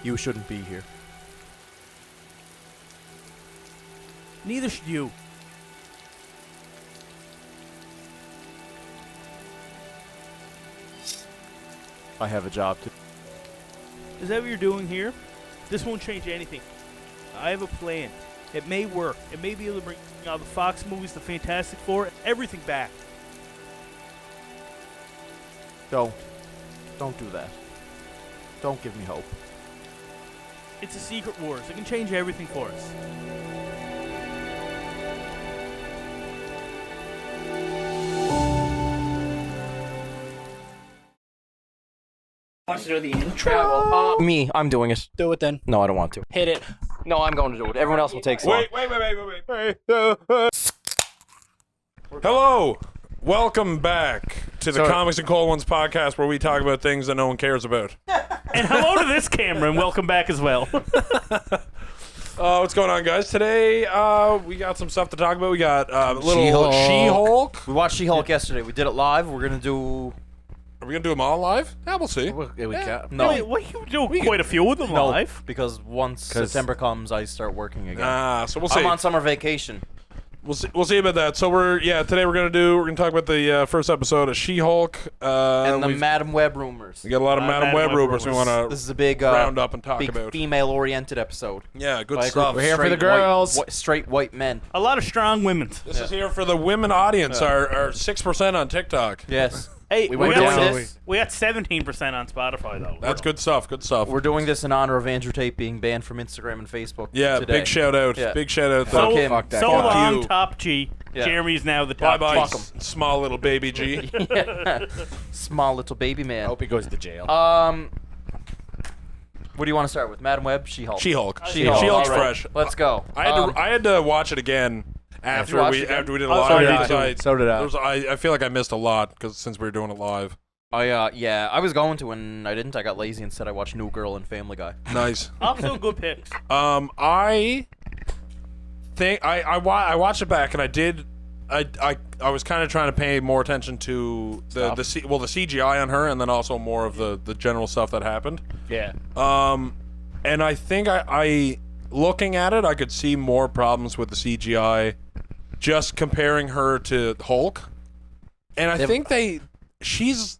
You shouldn't be here. Neither should you. I have a job to... Is that what you're doing here? This won't change anything. I have a plan. It may work. It may be able to bring the Fox movies, the Fantastic Four, everything back. Don't do that. Don't give me hope. It's a Secret Wars. It can change everything for us. Wants to do the intro? Me, I'm doing it. Do it then. No, I don't want to. Hit it. No, I'm going to do it. Everyone else will take some. Wait. Hello. Welcome back to the Comics and Cold Ones podcast, where we talk about things that no one cares about. And hello to this camera, and welcome back as well. What's going on, guys? Today, we got some stuff to talk about. We got little She-Hulk. We watched She-Hulk yesterday. We did it live. We're going to do... Are we going to do them all live? Yeah, we'll see. We can't. No. Wait, what you do? Quite a few of them live. Because once September comes, I start working again. So we'll see. I'm on summer vacation. We'll see about that. So today we're gonna talk about the first episode of She-Hulk and the Madam Web rumors. We got a lot of Madam Web rumors we want to This is a big round up and talk big about. female-oriented episode. Yeah, good By stuff. We're here for the girls. Straight white men. A lot of strong women. This is here for the women audience. Our 6% on TikTok. Yes. Hey, We we went got down this. we got 17% on Spotify though. That's good stuff. Good stuff. We're doing this in honor of Andrew Tate being banned from Instagram and Facebook. Yeah, today. big shout out. Yeah. Big shout out. Fuck So, him. Fuck that so guy. long, You. Top G. Yeah. Jeremy's now the Bye top bye, G. small little baby G. Small little baby I man. hope he goes to jail. What do you want to start with? Madam Web, She-Hulk. She-Hulk. She-Hulk. She-Hulk's All right. fresh. Let's go. I had to watch it again after watched we it again? did a Oh, live. so did because I. So did I. I feel like I missed a lot since we were doing it live. Yeah, I was going to and I didn't. I got lazy and said I watched New Girl and Family Guy. Nice. Also good picks. I think I watched it back and I was kind of trying to pay more attention to the CGI on her, and then also more of the general stuff that happened. Yeah. And I think I looking at it, I could see more problems with the CGI just comparing her to Hulk. And I think she's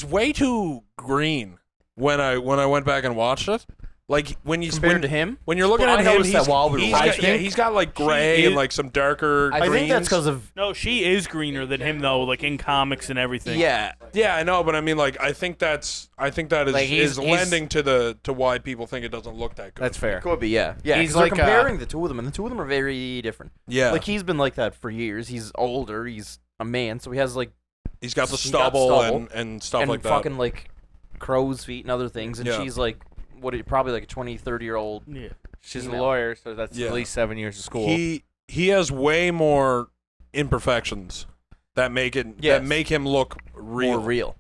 way too green when I went back and watched it. Like when Compared to him? when you're looking Well, I at him, noticed that while we were watching. he's got like gray and like some darker. I think that's because of... No, she is greener than him though, like in comics and everything. Yeah. Yeah, I know, but I mean, like, I think that is Like, he's lending to why people think it doesn't look that good. That's fair. Could be, yeah. Yeah, He's 'cause they're like, comparing the two of them, and the two of them are very different. Yeah, Like, he's been like that for years. He's older. He's a man, so he has, like... he's got the he's got stubble, stubble and stuff and like that. fucking, like, crow's feet and other things, and Yeah. she's, like, probably, like, a 20, 30-year-old... Yeah. She's a female. lawyer, so that's Yeah. at least 7 years of school. He has way more imperfections that make him look real. More real.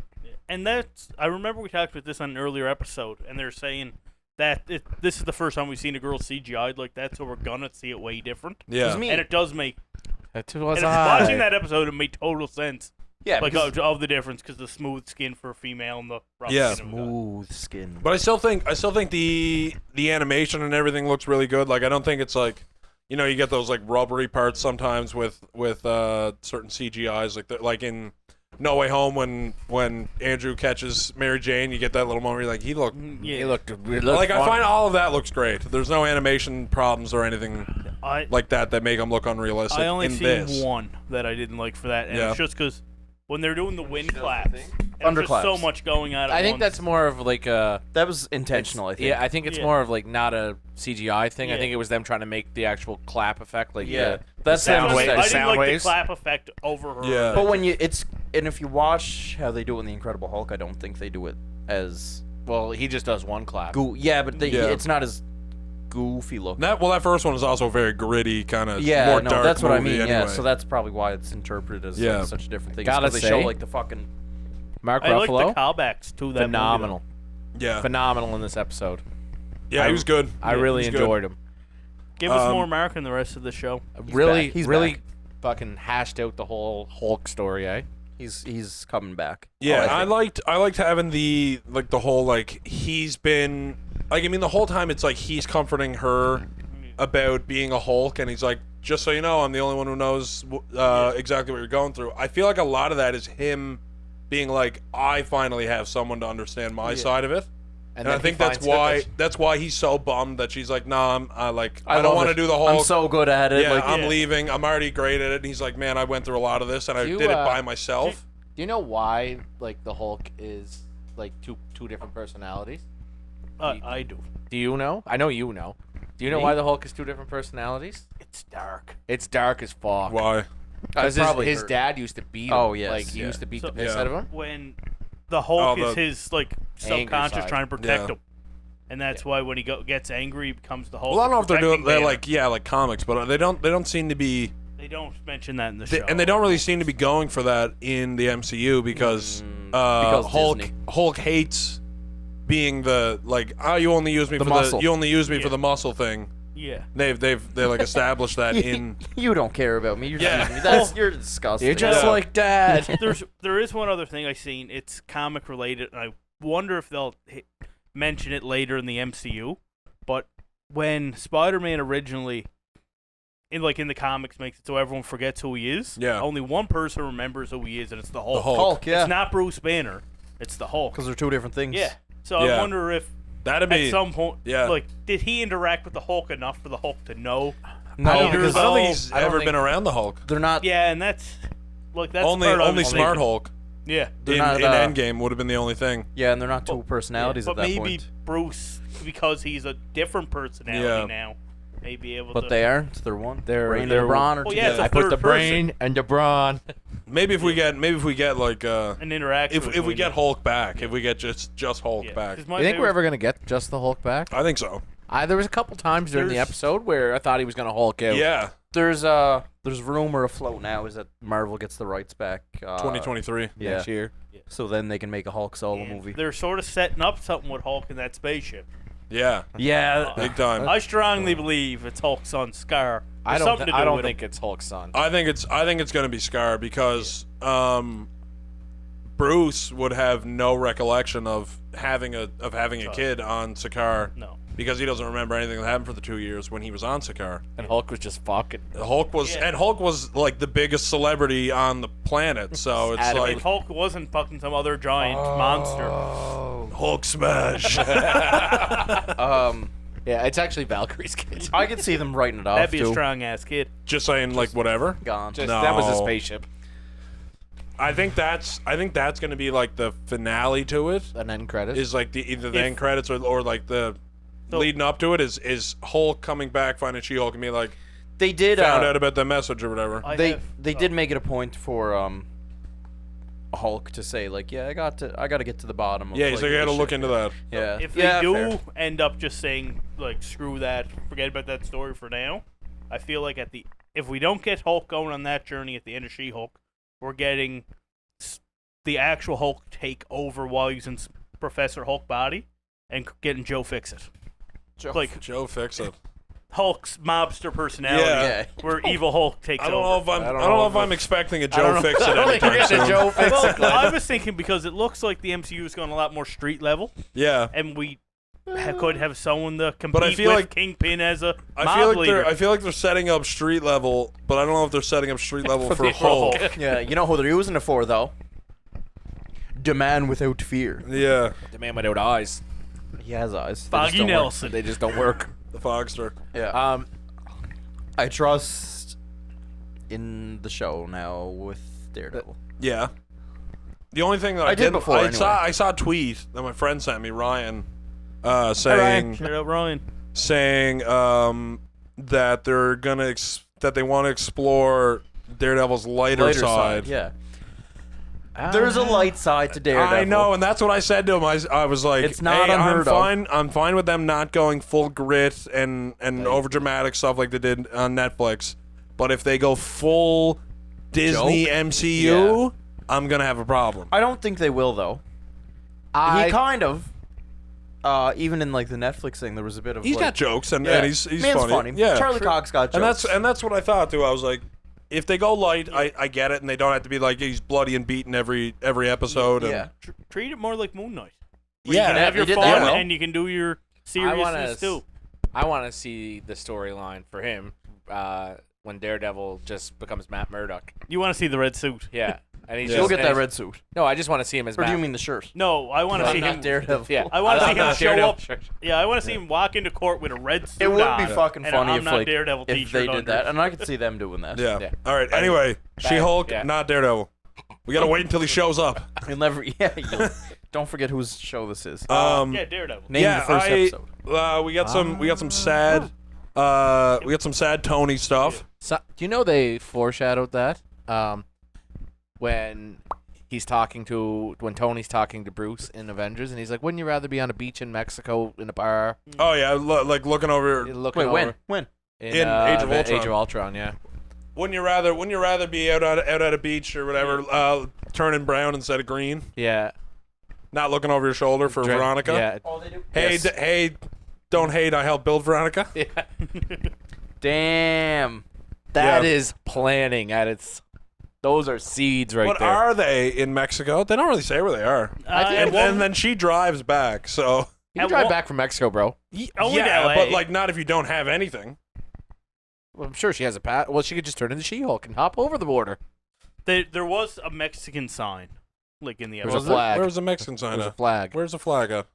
And I remember we talked about this on an earlier episode, and they're saying that this is the first time we've seen a girl CGI'd like that, so we're gonna see it way different. Yeah, 'Cause me- And it does make. That was And watching that episode, it made total sense. Yeah, Like because of the difference, because the smooth skin for a female and the rough Yeah. skin of a guy. smooth skin. but I still think the animation and everything looks really good. Like, I don't think it's like, you know, you get those like rubbery parts sometimes with certain CGIs, like in No Way Home when Andrew catches Mary Jane, you get that little moment where you're like, he looked. Yeah. He looked Like, I find all of that looks great. There's no animation problems or anything like that make them look unrealistic. I only in seen this. one that I didn't like for that, and Yeah. it's just because when they're doing the wind claps, and there's Thunderclaps. just so much going on at I think once. that's more of like a... That was intentional, I think. Yeah, I think it's Yeah. more of like not a CGI thing. I Yeah. think it was them trying to make the actual clap effect. Like, Yeah. the That's sound them- wave- I didn't sound like waves. the clap effect over her. Yeah. But when if you watch how they do it in The Incredible Hulk, I don't think they do it as Well, he just does one clap. Yeah, but Yeah. it's not as goofy looking. That first one is also very gritty, kind of Yeah, more no, dark that's what I movie mean. Yeah, anyway. so that's probably why it's interpreted as Yeah. such a different thing. Gotta Because they show say- like the fucking Mark I like the Ruffalo, callbacks to that phenomenal. yeah, Phenomenal in this episode. yeah, he was good. I Yeah, really he's good. enjoyed him. movie. Give us more Mark in the rest of the show. Really, back. He's really back. fucking hashed out the whole Hulk story, eh? he's coming back. Yeah, Oh, I liked having the whole like he's been Like, I mean, the whole time it's like he's comforting her about being a Hulk, and he's like, just so you know, I'm the only one who knows exactly what you're going through. I feel like a lot of that is him being like, I finally have someone to understand my side of it. And I think that's why he's so bummed that she's like, nah, I don't want to do the Hulk. I'm so good at it. Yeah, like, I'm leaving. I'm already great at it. And he's like, man, I went through a lot of this, and I did it by myself. Do you know why like the Hulk is like two different personalities? I do. Do you know? I know you know. Do you know why the Hulk is two different personalities? It's dark. It's dark as fuck. Why? Because probably his heard. dad used to beat him. Oh, yes, Like, he yeah. used to beat So- the piss Yeah. out of him. When the Hulk Oh, is his like Angry subconscious side. trying to protect Yeah. him, and that's why when he gets angry, he becomes the Hulk. Well, I don't know if they're doing protecting Banner. like comics, but they don't seem to be, They don't mention that in the show, and they don't really seem to be going for that in the MCU because because Hulk Disney. hates being the like, oh, you only use me The for muscle. you only use me Yeah. for the muscle thing. Yeah. They like established that in. You don't care about me. You're Yeah. just, that's you're disgusting. You're just Yeah. like Dad. There is one other thing I seen. It's comic related, and I wonder if they'll mention it later in the MCU. But when Spider-Man originally, in the comics, makes it so everyone forgets who he is. Yeah. Only one person remembers who he is, and it's the Hulk. The Hulk. Hulk, yeah. It's not Bruce Banner. It's the Hulk. Because they're two different things. Yeah. So Yeah. I wonder if That'd be at some point, yeah. like, did he interact with the Hulk enough for the Hulk to know? No, I don't- because I don't think Oh, he's I don't ever think- been around the Hulk. they're not. Yeah, and that's that's Only the part I only was Smart thinking. Hulk Yeah. They're in not, Endgame would have been the only thing. Yeah, and they're not two personalities but at that maybe point. Bruce, because he's a different personality Yeah. now, may be able But to. they aren't. They're one. They're- Brain they're- and Brawn are Well, yeah, it's together. a I put third the person. brain and the brawn. Maybe if we get like an interaction. if we between get them. Hulk back, if we get just Hulk Yeah. back, 'Cause my You think we're favorite- ever gonna get just the Hulk back? I think so. There was a couple times during the There's- episode where I thought he was gonna Hulk out. Yeah, There's rumor afloat now is that Marvel gets the rights back. 2023. Next Yeah. year. So then they can make a Hulk solo and movie. They're sort of setting up something with Hulk in that spaceship. Yeah, Yeah. big time. I strongly believe it's Hulk's son Scar. I There's don't. something to do I don't with him. think it's Hulk's son. I think it's gonna be Scar because Bruce would have no recollection of having a kid on Sakaar No. because he doesn't remember anything that happened for the 2 years when he was on Sakaar. And Hulk was just fucking. Hulk was like the biggest celebrity on the planet, so it's Adamant. like If Hulk wasn't fucking some other giant monster. Hulk smash. Yeah, it's actually Valkyrie's kid. I could see them writing it off That'd be a too. strong ass kid. Just saying, like whatever. Gone. Just, No. That was a spaceship. I think that's gonna be like the finale to it. An end credit. Is like either the If- end credits or like the So- leading up to it is Hulk coming back, finding She-Hulk, and being like They did. found out about the message or whatever. I They have- they did make it a point for Hulk to say like, yeah, I got to get to the bottom. Of, Yeah, he's like, I this gotta look shit." into that. Yeah. If they yeah, do fair. end up just saying like screw that, forget about that story for now, I feel like if we don't get Hulk going on that journey at the end of She-Hulk, we're getting the actual Hulk take over while he's in Professor Hulk body and getting Joe Fix-It. Like Joe fix it. Hulk's mobster personality, Yeah. where evil Hulk takes I don't over. know if I'm. I don't know if I'm expecting a Joe fix it I don't think anytime we're getting a soon. Joe fix it. Well, I was thinking because it looks like the MCU is going a lot more street level, Yeah, and we could have someone to compete But I feel with like- Kingpin as a I mob feel like leader. I feel like they're setting up street level, but I don't know if they're setting up street level for the Hulk. Hulk. Yeah, you know who they're using it for though? The man without fear. Yeah, The man without eyes. He has eyes. They just Foggy don't work. Nelson. They just don't work. the Fogster. Yeah. Um, I trust in the show now with Daredevil. Yeah. The only thing that I, I did didn't- before, I anyway. saw a tweet that my friend sent me, Ryan, Ryan, saying shout out Ryan. that they're gonna that they want to explore Daredevil's lighter side. Yeah. There's a light side to Daredevil. I know, and that's what I said to him. I was like, It's not hey, unheard of. I'm fine with them not going full grit and over dramatic stuff like they did on Netflix. But if they go full Disney Joke? MCU, I'm gonna have a problem. I don't think they will though. He kind of. Even in like the Netflix thing, there was a bit of. He's like, got jokes and yeah. he's Man's funny. Yeah, Charlie Cox got jokes. and that's what I thought too. I was like, if they go light, I get it, and they don't have to be like he's bloody and beaten every episode. And, yeah. Treat it more like Moon Knight. yeah. You can have they your did fun that well. and you can do your seriousness too. I want to see the storyline for him when Daredevil just becomes Matt Murdock. You want to see the red suit? Yeah. And he's Yeah. You'll just, get that red suit. No, I just want to see him as Or Matt. do you mean the shirt? No, I want to see him. Daredevil. Yeah. I want to see him not show Daredevil up. shirt. Yeah, I want to see him walk into court with a red suit It would on. be fucking and funny I'm if not like Daredevil if t-shirt they did under. that, and I could see them doing that. Yeah. Yeah. All right. Anyway, She-Hulk, yeah. not Daredevil. We gotta wait until he shows up. You'll never. Yeah. Don't forget whose show this is. Yeah, Daredevil. Name the first episode. We got some sad Tony stuff. So, do you know they foreshadowed that when Tony's talking to Bruce in Avengers, and he's like, "Wouldn't you rather be on a beach in Mexico in a bar?" Oh yeah, like looking over. Looking Wait, over when? In Age of Ultron. Age of Ultron, yeah. Wouldn't you rather be out at a beach or whatever, turning brown instead of green? Yeah. Not looking over your shoulder for Veronica. Yeah. Oh, they do. Hey, Yes. hey, don't hate. I helped build Veronica. Yeah. Damn. That Yeah. is planning at its. Those are seeds right What there. are they in Mexico? They don't really say where they are. And then she drives back. So You can At drive one- back from Mexico, bro. Only to yeah, LA. but like not if you don't have anything. Well, I'm sure she has a pat. Well, she could just turn into She-Hulk and hop over the border. There was a Mexican sign, like in the There's a episode. flag. Where's the Mexican sign There's a at? flag. Where's the flag at?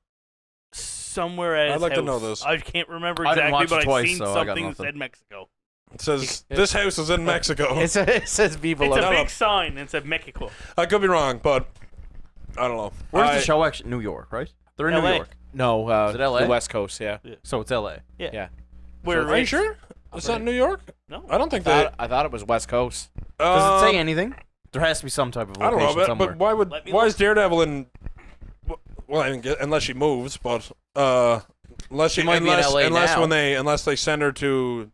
Somewhere at I'd his like to know house. this. I can't remember I didn't exactly, watch but it I've twice, seen so I got something that nothing. said Mexico. It says this house is in Mexico. It says Viva It's La a no, big no. sign that said Mexico. I could be wrong, but I don't know. Where's the show actually? New York, right? They're in LA. New York. No, Is it LA? the West Coast, yeah. So it's LA. Yeah. Where Are you sure? It's not New York? No. I don't think that. I thought it was West Coast. Does it say anything? There has to be some type of I don't location know, somewhere. but why Let me why look. is Daredevil in? Well, I think unless she moves, but unless She might be in LA now. unless they send her to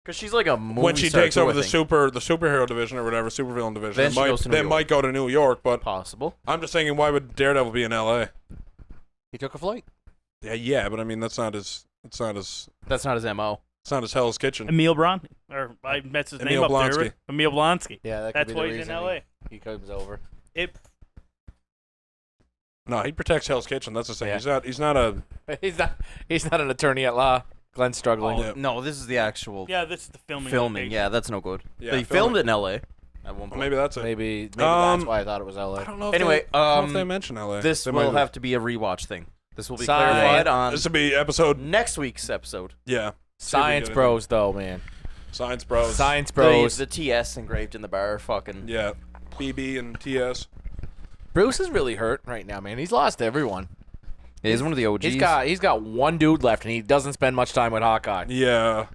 Because she's like a movie when she star takes too, over I the think. superhero division or whatever, supervillain division. Then she goes to New they York. might go to New York, but Possible. I'm just thinking, why would Daredevil be in L.A.? He took a flight. Yeah, but I mean that's not his That's not his MO. Hell's Kitchen. Emil Bron, or I messed his Emil name up there. Blonsky. Emil Blonsky. Yeah, that could That's be the why he's in reason LA. He comes over. It No, he protects Hell's Kitchen. That's the thing. Yeah. He's not a. He's not an attorney at law. Glenn's struggling. Yeah. No, this is the actual yeah, this is the filming. filming. location. Yeah, that's no good. Yeah, They filmed it in LA at one point. Maybe that's it. Maybe that's Um, why I thought it was LA. I don't know. If Anyway, they, I don't know if they mention L.A. This They will might have to be a rewatch thing. This will be Sign. clarified on This will be episode. next week's episode. Yeah. Science See if we get bros, though, man. Science bros. Science bros. The TS engraved in the bar. Fucking. Yeah. BB and TS. Bruce is really hurt right now, man. He's lost everyone. Yeah, he's one of the OGs. He's got one dude left, and he doesn't spend much time with Hawkeye. Yeah.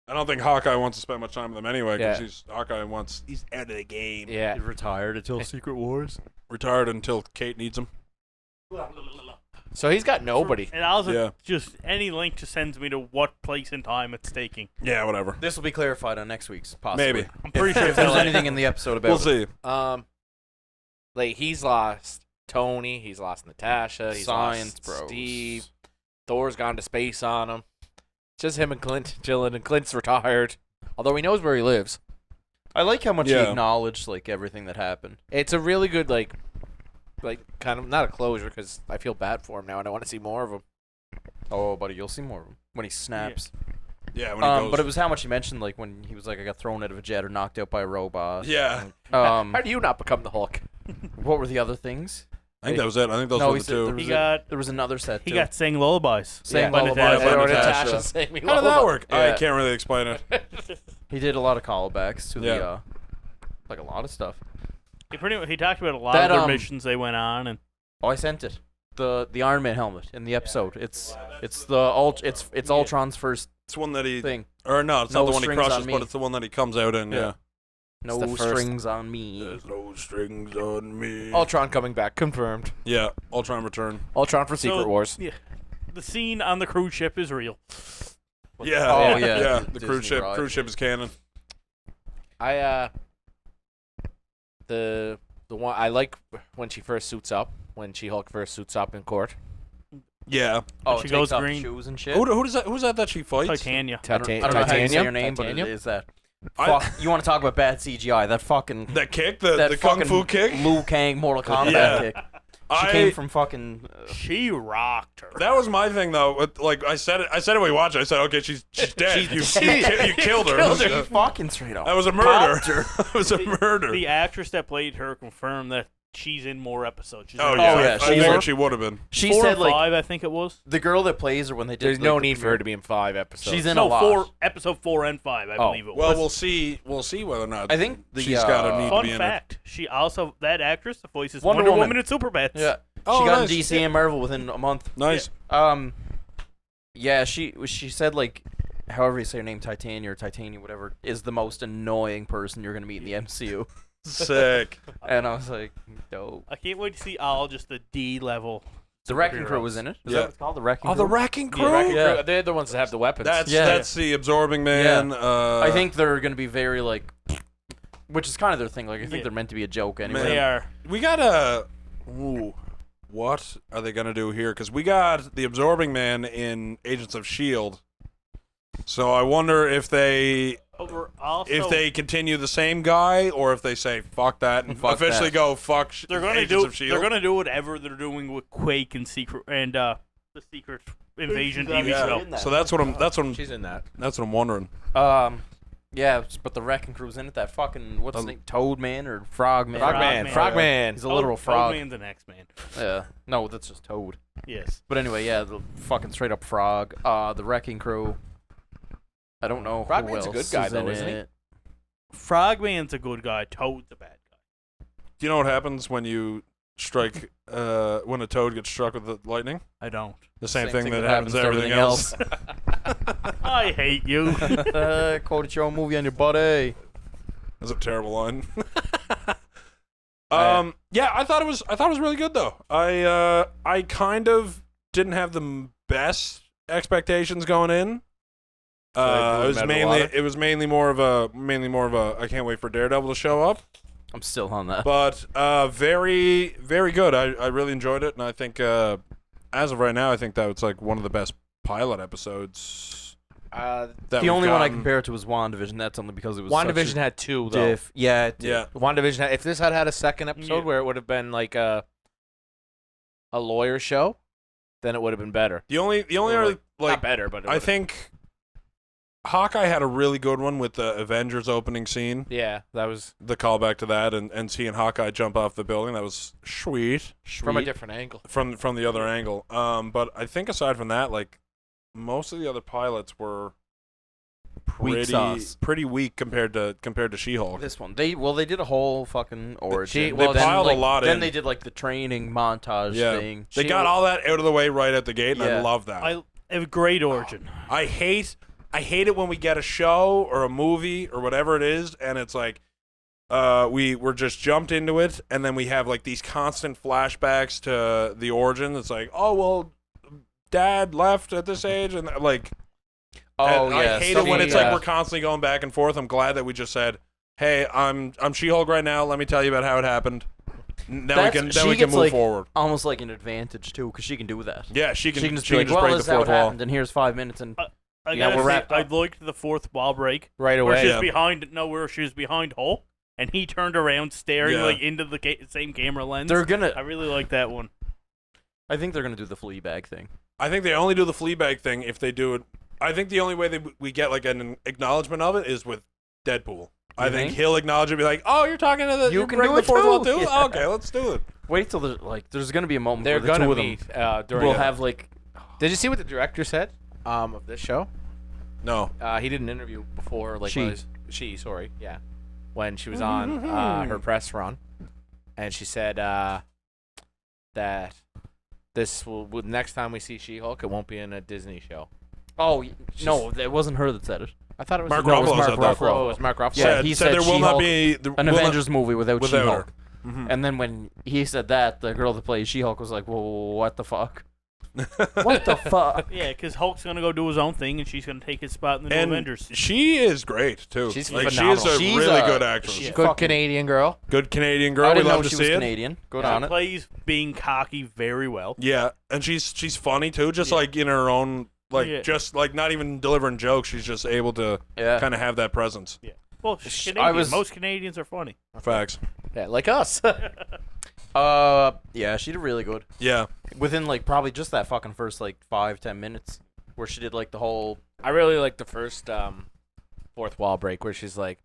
I don't think Hawkeye wants to spend much time with them anyway because Yeah. Hawkeye he's out of the game. Yeah. He retired until Secret Wars. Retired until Kate needs him. So he's got nobody. And also, Yeah. just any link just sends me to what place and time it's taking. Yeah, whatever. This will be clarified on next week's. Possibly. Maybe. I'm pretty sure If it's there's LA. anything in the episode about We'll it. see. Like he's lost Tony, he's lost Natasha, he's Science lost bros. Steve. Thor's gone to space on him. It's just him and Clint chilling, and Clint's retired. Although he knows where he lives. I like how much he Yeah. acknowledged like everything that happened. It's a really good like kind of not a closure because I feel bad for him now and I want to see more of him. Oh, buddy, you'll see more of him when he snaps. Yeah, when he goes. But it was how much he mentioned, like when he was like, I got thrown out of a jet or knocked out by a robot. Yeah. How do you not become the Hulk? What were the other things? I think that was it. I think those No, were he the said two. there was another set. He too. got sang lullabies. Sang By lullabies. Natasha. by Or Natasha. Natasha saying me How did that lullaby. work? Yeah. I can't really explain it. He did a lot of callbacks to the Yeah. like a lot of stuff. He talked about a lot That, of their missions they went on, and Oh, I sent it. The Iron Man helmet in the episode. It's Ultron's first It's one that he. thing. Or no, it's No not the one he strings on crushes, me. but it's the one that he comes out in. Yeah. No the first- strings on me. There's no strings on me. Ultron coming back, confirmed. Yeah. Ultron return. Ultron for Secret So- Wars. yeah, the scene on the cruise ship is real. Yeah. Oh, yeah. Yeah. The Disney cruise ship. ride. Cruise ship is canon. The one I like when she first suits up, when She-Hulk first suits up in court. Yeah. Oh, She takes goes off green. shoes and shit. Who's that she fights? Titania. I don't know how you say your name, but it is that. I- Fuck, you want to talk about bad CGI? That fucking That kick, that the kung fucking fu kick. Liu Kang Mortal Kombat Yeah. kick. She came from fucking. She rocked her. That was my thing, though. Like I said it when we watched it. I said, "Okay, she's dead. You killed her. She fucking straight up. That was a murder. That was a murder." The actress that played her confirmed that she's in more episodes. She's Oh in yeah, yeah, I think she would have been. She 4 said or like 5, I think it was. the girl that plays her when they did. There's no need for her to be in 5 episodes. She's in no, a lot. episode 4 and 5, I believe it Well, was. we'll see. We'll see whether or not. I think she's got a need to Fun be in fact: she also that voices Wonder Wonder Woman. Woman and Superbad. Yeah. Oh, she got nice. in DC and Marvel within a month. Nice. Yeah, she said like, however you say her name, Titania or Titania, whatever, is the most annoying person you're gonna meet in the MCU. Sick. And I was like, dope. I can't wait to see all just the D level. The Wrecking Crew was in it. Is Yeah. that what it's called? The Wrecking Oh, Crew? the Wrecking Crew. Yeah. They're the ones that have the weapons. That's the Absorbing Man. I think they're gonna be very like, which is kind of their thing. Like I think Yeah. they're meant to be a joke anyway. They are. we got a. Ooh, what are they gonna do here? Because we got the Absorbing Man in Agents of S.H.I.E.L.D. So I wonder if they continue the same guy or if they say fuck that and Fuck officially that. go fuck. They're gonna Agents do. of S.H.I.E.L.D. They're gonna do whatever they're doing with Quake and Secret and the Secret Invasion TV show. Yeah. So that's what I'm. She's in that. That's what I'm wondering. Yeah, but the Wrecking Crew's in it. That fucking what's his name? Toad Man or Frog Man? Frogman. He's a literal frog. Man's an X-Man. Yeah. No, that's just Toad. Yes. But anyway, yeah, the fucking straight up frog. The Wrecking Crew. I don't know. Frogman's who a good else guy, is though, in isn't he? it. Frogman's a good guy. Toad's a bad guy. Do you know what happens when you strike? When a toad gets struck with the lightning? I don't. The same thing that happens to everything else. I hate you. Quoted your own movie on your buddy. That's a terrible line. Yeah, I thought it was really good though. I kind of didn't have the best expectations going in. It was mainly more of a I can't wait for Daredevil to show up. I'm still on that. But very, very good. I really enjoyed it, and I think as of right now, I think that was like one of the best pilot episodes. The only one I compare it to was WandaVision. That's only because it was WandaVision had 2 though. Yeah. WandaVision. If this had a second episode where it would have been like a lawyer show, then it would have been better. The only Or, other, not better, but I think Hawkeye had a really good one with the Avengers opening scene. yeah, that was The callback to that, and seeing Hawkeye jump off the building, that was sweet. from a different angle. From the other angle. But I think aside from that, like most of the other pilots were Weak sauce. pretty weak compared to She-Hulk. This one, they did a whole fucking origin. They piled a lot in. Then they did like the training montage thing. They got all that out of the way right at the gate, and I Yeah. love that. I have a great origin. I hate it when we get a show or a movie or whatever it is, and it's like we're just jumped into it, and then we have like these constant flashbacks to the origin. It's like, oh well, Dad left at this age, and like, Oh and yeah. I hate it when it's like we're constantly going back and forth. I'm glad that we just said, hey, I'm She-Hulk right now. Let me tell you about how it happened. Then we can move like, forward. Almost like an advantage too, because she can do that. Yeah, she can just be like, break well, the this is how fourth it wall. happened, and here's 5 minutes, and I Yeah, gotta we're say, wrapped I up. liked the fourth wall break Right where away. she was Yeah. where she was behind Hulk, and he turned around staring Yeah. like into the same camera lens. they're gonna. I really like that one. I think they're gonna do the Fleabag thing. I think they only do the Fleabag thing if they do it. I think the only way we get like an acknowledgement of it is with Deadpool. I think he'll acknowledge it and be like, oh, you're talking to the You you're can breaking do the it fourth too. wall too? Yeah. Oh, okay, let's do it. Wait till there's gonna be a moment They're where the gonna two of them meet during. will have like. Did you see what the director said of this show? No. He did an interview before, like She. when she was on her press run, and she said that this will next time we see She-Hulk, it won't be in a Disney show. Oh no, it wasn't her that said it. I thought it was Mark No, it was Ruffalo Mark said that. Ruffalo. Oh, it was Mark Ruffalo. Yeah, he said there will not She-Hulk, be An Avengers movie without without She-Hulk. her. Mhm. And then when he said that, the girl that plays She-Hulk was like, "Well, what the fuck? What the fuck?" Yeah, because Hulk's gonna go do his own thing, and she's gonna take his spot in the new And Avengers. she is great too. She's like, she phenomenal. is a She's really a- good actress. she's Good fucking- Canadian girl. Good Canadian girl. I We didn't know love to she see was it. Canadian. Good on She it. plays being cocky very well. Yeah, and she's funny too. Just Yeah. like in her own Yeah. just like not even delivering jokes. She's just able to Yeah. kind of have that presence. Yeah. Well, she's I Canadian. was- Most Canadians are funny. Facts. Yeah, like us. Yeah, she did really good. Yeah. Within like probably just that fucking first like 5-10 minutes, where she did like the whole. I really like the first fourth wall break where she's like,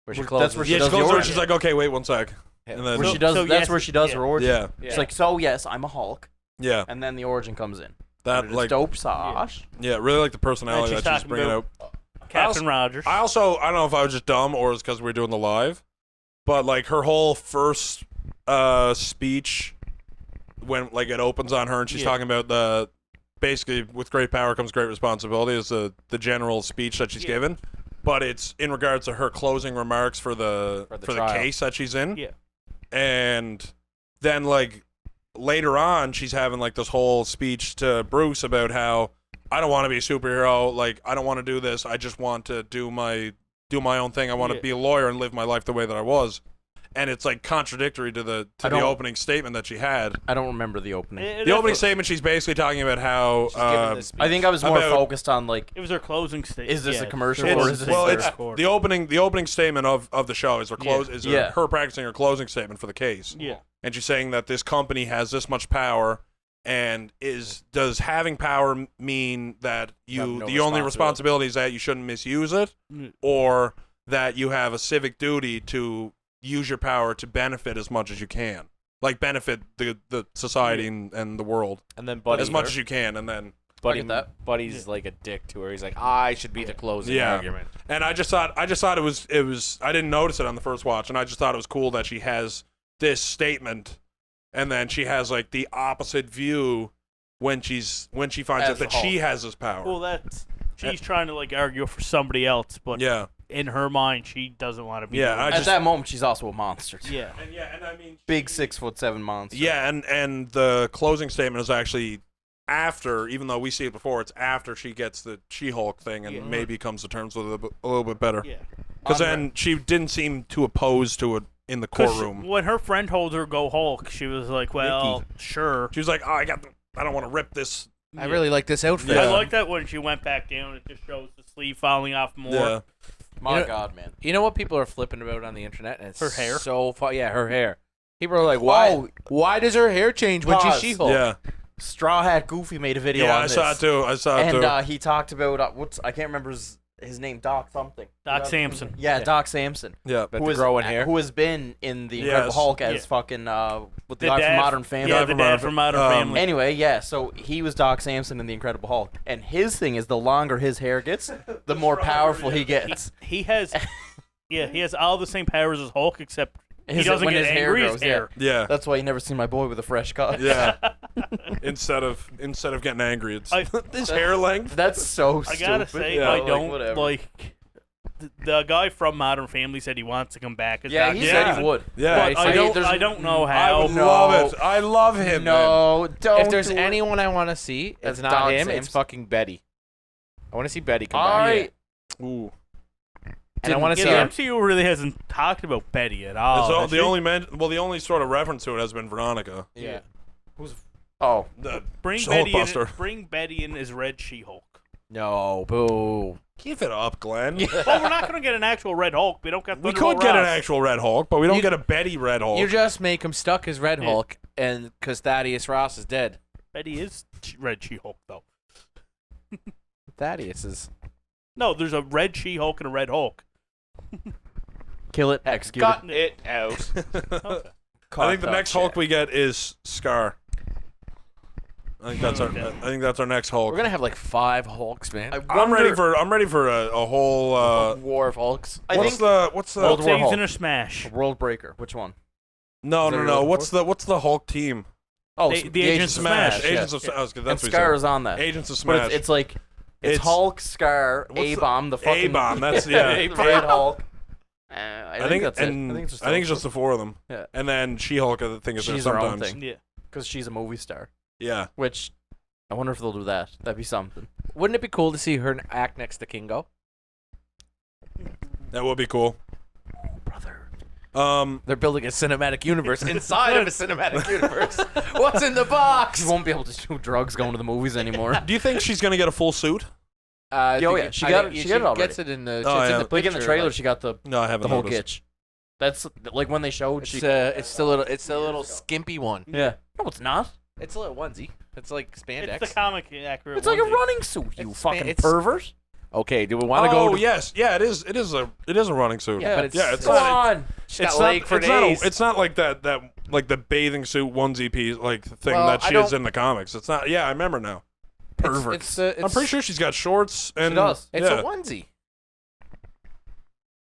where she That's closes. where she Yeah, does she the goes there. origin. She's like, okay, wait 1 sec. Yeah. And then Where she does. So That's yes, where she does yeah. her origin. yeah, Yeah. It's like, so yes, I'm a Hulk, yeah, and then the origin comes in. that It's like dope sauce. yeah, really like the personality she's that she's talking bringing out. about Captain Rogers. I also I don't know if I was just dumb or it's because we were doing the live, but like her whole first speech when like it opens on her and she's talking about the basically with great power comes great responsibility is the general speech that she's given, but it's in regards to her closing remarks for the trial. case that she's in. Yeah. And then like later on she's having like this whole speech to Bruce about how I don't want to be a superhero, like I don't want to do this, I just want to do my own thing. I want to be a lawyer and live my life the way that I was. And it's like contradictory to the opening statement that she had. I don't remember the opening. The opening statement, she's basically talking about how She's giving this I think I was more about- focused on like, It was her closing statement. is this a commercial it's, or is this? well, their- it's the opening statement of the show is her Yeah. her practicing her closing statement for the case. Yeah. And she's saying that this company has this much power, and does having power mean that You have no the only responsibility. responsibility is that you shouldn't misuse it, or that you have a civic duty to use your power to benefit as much as you can, like benefit the society and the world And then Buddy, as much as you can, and then Buddy, get that. Buddy's like a dick to her. He's like, I should be the closing Yeah. argument. and I just thought it was I didn't notice it on the first watch, and I just thought it was cool that she has this statement, and then she has like the opposite view when she finds out As that Hulk. she has this power. Well, that's she's trying to like argue for somebody else, but yeah, in her mind, she doesn't want to be. Yeah, doing I it. At just- that moment, she's also a monster. Too. yeah. and I mean Big 6'7" monster. yeah, and the closing statement is actually after, even though we see it before, it's after she gets the She-Hulk thing and Yeah. maybe comes to terms with it a little bit better. Yeah. Because then she didn't seem too opposed to it in the 'Cause courtroom. when her friend told her go Hulk, she was like, "Well, sure." She was like, "Oh, I don't want to rip this." I really like this outfit. Yeah. I like that when she went back down. It just shows the sleeve falling off more. Yeah, My You know- God, man. You know what people are flipping about on the internet? And it's Her hair? So yeah, her hair. People are like, why? Oh. Why does her hair change when she's Pause. She-Hulk? yeah, Straw Hat Goofy made a video yeah. on I this. saw it too. I saw it too. And he talked about I can't remember his name. Doc something. Doc Samson. Yeah, Yeah. Doc Samson. Yeah, But the growing hair. Who has been in the Incredible Yes. Hulk as Yeah. fucking with the The guy dad- from Modern Family. Yeah, Guy the from dad Modern from Fa- Modern Family. Anyway, yeah, so he was Doc Samson in the Incredible Hulk, and his thing is the longer his hair gets, the more powerful he gets. He has, yeah, he has all the same powers as Hulk, except he His- doesn't when get his hair angry. grows, His hair. yeah, That's why you never seen my boy with a fresh cut. yeah. instead of getting angry, it's I- this hair length. That's so I stupid. gotta say, Yeah. I Like, don't whatever. like. The guy from Modern Family said he wants to come back as Yeah, Doc he Yeah. said Samson, he would. Yeah, But I don't. there's- I don't know I how. would No. love it. I love him. man. No, don't. If there's do it. anyone I want to see, That's it's not Doc him. It's Samson. fucking Betty. I want to see Betty come All back. right. Ooh. And I want to Yeah, see the her. MCU really hasn't talked about Betty at all. So has the she? only sort of reference to it has been Veronica. Yeah. Oh, The bring Hulkbuster. Bring Betty in as Red She-Hulk. No, boo. Give it up, Glenn. Well, we're not gonna get an actual Red Hulk. We don't got. We Thunderbolt could get an Ross. actual Red Hulk, but we don't You- get a Betty Red Hulk. You just make him stuck as Red Yeah. Hulk, and because Thaddeus Ross is dead. Betty is Red She-Hulk though. Thaddeus is. No, there's a Red She-Hulk and a Red Hulk. kill it, execute Got it. it out. I think the next Hulk we get is Scar. I think that's our next Hulk. We're gonna have like 5 Hulks, man. I'm ready for a whole. War of Hulks. I What's think the World War Saves Hulk. in a smash. World Breaker. Which one? no Is there no a what's the Hulk team? Oh, The Agents of Smash. Agents of yeah. Smash. And That's what Scar you is on that. said. Agents of But Smash. it's like it's It's- Hulk, Scar, What's the- A-Bomb, the fucking A-Bomb. That's yeah. the Red Hulk. I think that's and it. I think it's just the 4 of them. Yeah. And then She-Hulk, I think is there She's her own sometimes. thing. Yeah. because she's a movie star. Yeah. Which I wonder if they'll do that. That'd be something. Wouldn't it be cool to see her act next to Kingo? That would be cool. Brother. They're building a cinematic universe inside of a cinematic universe. What's in the box? She won't be able to do drugs going to the movies anymore. Do you think she's gonna get a full suit? I Oh, think yeah, she got it- she got it already. gets it in the. Oh, it's yeah. in the Like in the picture, trailer, like- she got the No, I haven't whole noticed. itch. That's like when they showed. It's the little skimpy one. Yeah. No, it's not. It's a little onesie. It's like spandex. It's the comic accurate. It's like a onesie. running suit. You It's fucking it's- pervert. Okay, do we want to Oh go? To, yes, yeah, it is. It is a running suit. Yeah, but it's Go on. She's got leg for it's not days. it's not like that like the bathing suit onesie piece like thing Well, that I she is don't- in the comics. It's not. Yeah, I remember now. Pervert. It's I'm pretty sure she's got shorts and. She does. It's yeah. a onesie.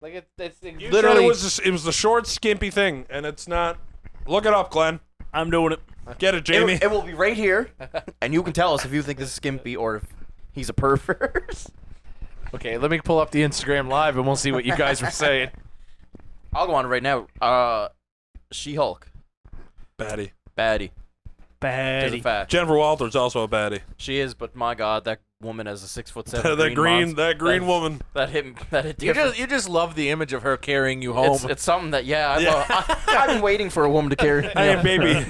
Like it's You literally. said it was the short, skimpy thing, and it's not. Look it up, Glenn. I'm doing it. Get it, Jamie. It will be right here, and you can tell us if you think this is skimpy or if he's a pervert. Okay, let me pull up the Instagram live and we'll see what you guys were saying. I'll go on right now. She-Hulk. Baddie. Baddie. There's a Baddie. fact. Jennifer Walters also a baddie. She is, but my God, that woman as a 6'7" that green monster, woman. that hit You different. just love the image of her carrying you home. It's something that I Yeah. love. I've been waiting for a woman to carry. Hey, baby.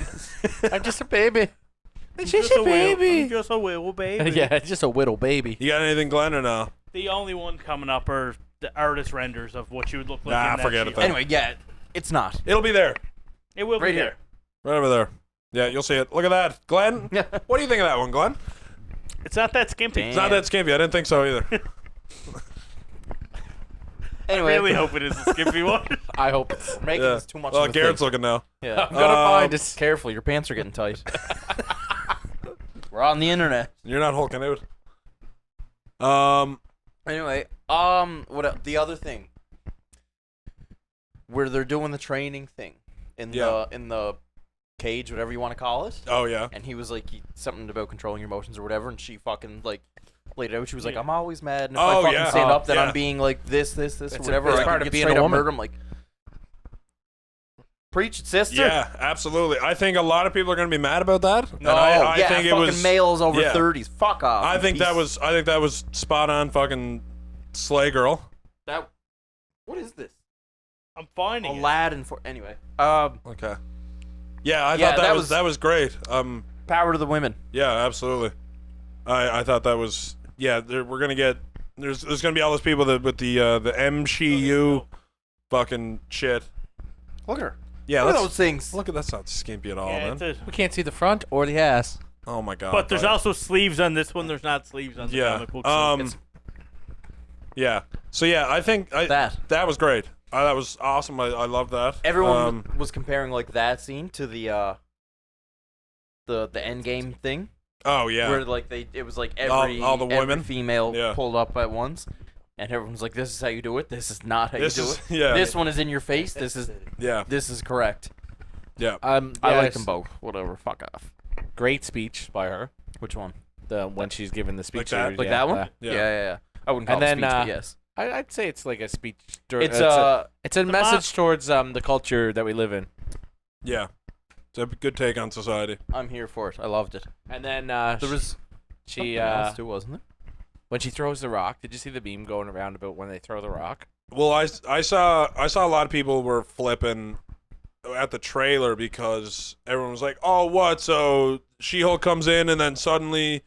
I'm just a baby. It's just I'm a baby. just a little baby. Yeah, it's just a whittle baby. You got anything, Glenn, or no? The only one coming up are the artist renders of what she would look like. Nah, in that forget it She-Hulk. then. Anyway, yeah, it's not. It'll be there. It will Right be here. there. Right over there. Yeah, you'll see it. Look at that. Glenn, what do you think of that one, Glenn? It's not that skimpy. Damn. It's not that skimpy. I didn't think so either. Anyway, I really hope it is a skimpy one. I hope it's making Yeah. this too much. Oh, of a Garrett's thing. looking now. Yeah. I'm gonna find us. Careful, your pants are getting tight. We're on the internet. You're not hulking out. Anyway, the other thing where they're doing the training thing in the cage, whatever you want to call it, Oh yeah. and he was like something about controlling your emotions or whatever, and she fucking like laid it out. She was like, Yeah. "I'm always mad, and if Oh, I fucking yeah. stand up, then Yeah. I'm being like this, or It's whatever. it's I part can of get being straight a up woman. murder." I'm like, preach it, sister. Yeah, absolutely. I think a lot of people are going to be mad about that. No, and I yeah, think it fucking was. males over yeah. 30s. Fuck off. I think that piece- was spot on. Fucking slay girl. that. What is this? I'm finding it. Aladdin for anyway. Okay. Yeah, I Yeah, thought that that was great. Power to the women. Yeah, absolutely. I thought that was we're gonna get there's gonna be all those people that with the MCU fucking shit. Look at her. Yeah, Look at let's those things. look at that's not skimpy at all, Yeah, man. it's a- We can't see the front or the ass. Oh my god. but there's dog. also sleeves on this one. There's not sleeves on the yeah. comic book. So it's- Yeah. So yeah, I think that was great. That was awesome. I love that. Everyone was comparing like that scene to the end game thing, Oh yeah. where like it was like All the every women? female Yeah. pulled up at once, and everyone's like, "This is how you do it. This is not how This you do is it. yeah. This one is in your face. This is yeah. correct." Yeah. I like yes, them both. Whatever. Fuck off. Great speech by her. Which one? The when she's giving the speech. that? Like yeah, that one? Yeah. Yeah. I wouldn't call And it then, speech, but yes. I'd say it's like a speech. It's it's a message towards the culture that we live in. Yeah. It's a good take on society. I'm here for it. I loved it. And then There was she something else too, wasn't it? when she throws the rock. Did you see the meme going around about when they throw the rock? Well, I saw a lot of people were flipping at the trailer because everyone was like, "Oh, what? So She-Hulk comes in and then suddenly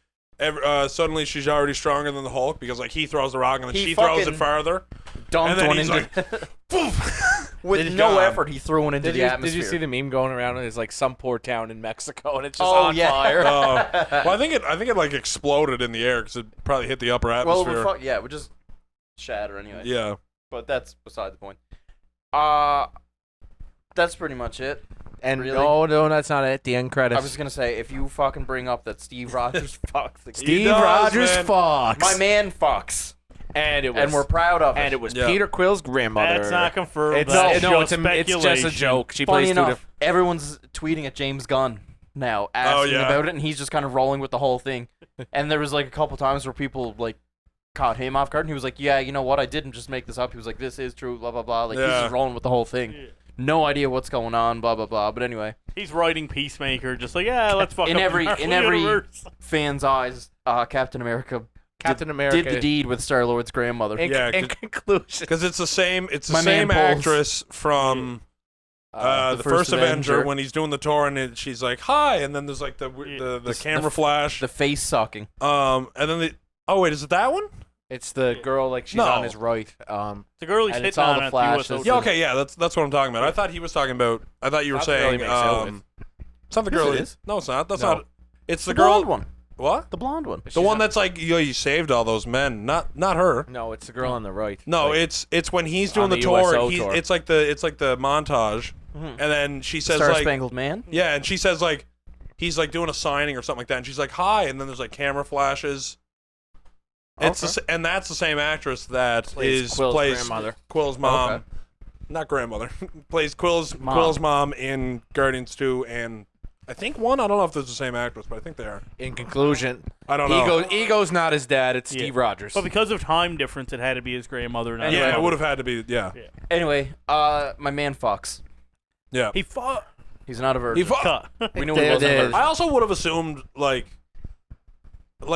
she's already stronger than the Hulk because like he throws the rock and then He she throws it fucking farther." Dunked And then one he's into Poof! with It's no gone. effort. He threw one into Did the you atmosphere. see the meme going around? It's like some poor town in Mexico and it's just Oh, on yeah. fire. Well, I think it like exploded in the air because it probably hit the upper Well, atmosphere. it would just shatter anyway. Yeah. But that's beside the point. That's pretty much it. And Really? no, that's not it. The end credits. I was gonna say, if you fucking bring up that Steve Rogers fucks, He Steve does, Rogers man. Fox. my man fucks, and it was and we're proud of it. and it was Yeah. Peter Quill's grandmother. That's not confirmed. It's That's no, just it's just a speculation. joke. She Funny plays two enough, everyone's tweeting at James Gunn now, asking yeah. about it, and he's just kind of rolling with the whole thing. And there was like a couple times where people like caught him off guard, and he was like, "Yeah, you know what? I didn't just make this up." He was like, "This is true." Blah blah blah. Like he's Yeah. just rolling with the whole thing. Yeah. No idea what's going on. Blah blah blah. But anyway, He's writing Peacemaker, just like, yeah, let's fuck in up every- the Marvel in every- universe. fans' eyes, Captain America Captain America did the deed with Star Lord's grandmother. In, Yeah, in conclusion, Because it's the same My man Paul's- actress from the the first first Avenger Avenger. when he's doing the tour and she's like hi and then there's like the The camera flash The face sucking. and then oh wait, is it that one? It's the girl like she's No. on his right. The girl he's And it's hitting all on the at flashes. the US Yeah, Open. okay, yeah, that's what I'm talking about. I thought he was talking about. I thought you were Not the girl he saying. makes out with. It's not the Yes, girl. it is. No, it's not. That's No. not. It's the The girl. blonde one. What? The blonde one. The one that's like, you saved all those men. Not her. No, it's the girl on the right. No, Like, it's when he's doing on the the tour. USO He's, tour. it's like the montage, and then she says Star like, Spangled Man. yeah, and she says like, he's like doing a signing or something like that, and she's like, hi, and then there's like camera flashes. It's Okay. and that's the same actress that Plays Quill's grandmother. Quill's mom, Okay. not grandmother, plays Quill's Mom. mom in Guardians 2 and I think 1. I don't know if it's the same actress, but I think they are. In conclusion, I don't know. Ego's not his dad. It's Yeah. Steve Rogers. But because of time difference, it had to be his grandmother. Not his Yeah, it mother. would have had to be. Yeah, Anyway, my man Fox. yeah. He fought. He's not a virgin. Cut. We knew There he wasn't it a is. virgin. I also would have assumed like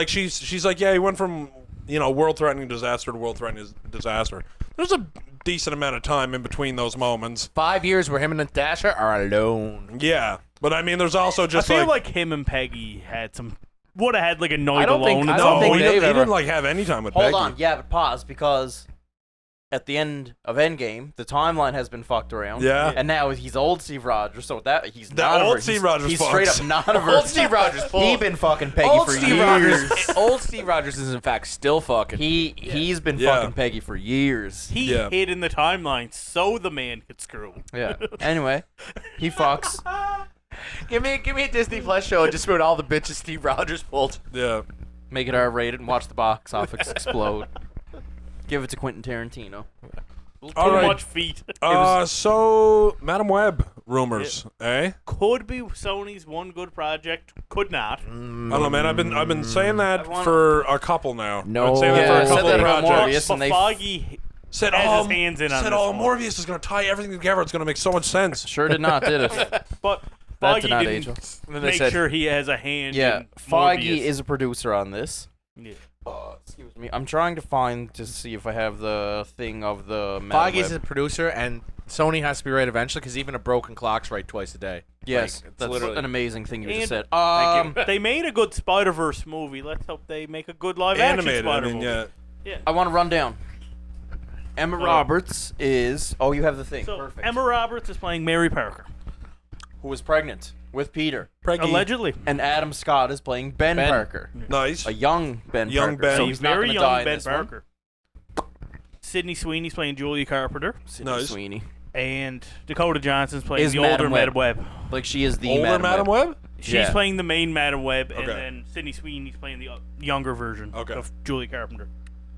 she's like, yeah, he went from world-threatening disaster to world-threatening disaster. There's a decent amount of time in between those moments. 5 years where him and Natasha are alone. Yeah, but I mean, there's also I just feel like him and Peggy would have had like a night I don't think- alone. I and don't no, think he they've didn't ever- like have any time with Hold Peggy. on, yeah, but pause, because at the end of Endgame, the timeline has been fucked around. Yeah. And now he's old Steve Rogers, so that he's The not a old virgin. Steve Rogers He's fucks. straight up not a virgin. Old Steve Rogers. He been fucking Peggy Old for Steve years. Old Steve Rogers is in fact still fucking. He's been Yeah. fucking Peggy for years. He Yeah. hid in the timeline so the man could screw. Yeah. Anyway, he fucks. Give me a Disney Plus show and just about all the bitches Steve Rogers pulled. Yeah. Make it R-rated and watch the box office explode. Give it to Quentin Tarantino. Too All right. much feet. So Madam Web rumors, eh? Could be Sony's one good project. Could not. I don't know, man. I've been saying that I want- for a couple now. No. I've been saying Yeah, that for I a said couple that of about projects. Morbius. and But they- Foggy Said, has his hands in on said, this oh, one. Morbius is gonna tie everything together. It's gonna make so much sense. Sure did not, did it? But That Foggy did not age didn't well. And then they make said, sure he has a hand Yeah, in Foggy Morbius. is a producer on this. Yeah. Excuse me. I'm trying to see if I have the thing of the Madam Foggy's Web. a producer, and Sony has to be right eventually because even a broken clock's right twice a day. Yes, Like, it's that's literally- an amazing thing you just And- said. Thank you. They made a good Spider-Verse movie. Let's hope they make a good live-action Animated. I Spider mean, movie. yeah. I want to run down. Emma Roberts is. Oh, you have the thing. So Perfect. Emma Roberts is playing Mary Parker, who is pregnant with Peter, Preggy. allegedly. and Adam Scott is playing Ben, Ben. Parker, Nice. a young Ben Young Parker. Ben. So A he's not very gonna young die in Ben this one. Parker. Sydney Sweeney's playing Julia Carpenter, Sydney Nice. Sweeney, and Dakota Johnson's playing Is the Madam older Web. Madam Web. like she is the Older Madam Web? She's Yeah. playing the main Madam Web, and Okay. then Sydney Sweeney's playing the younger version Okay. of Julia Carpenter.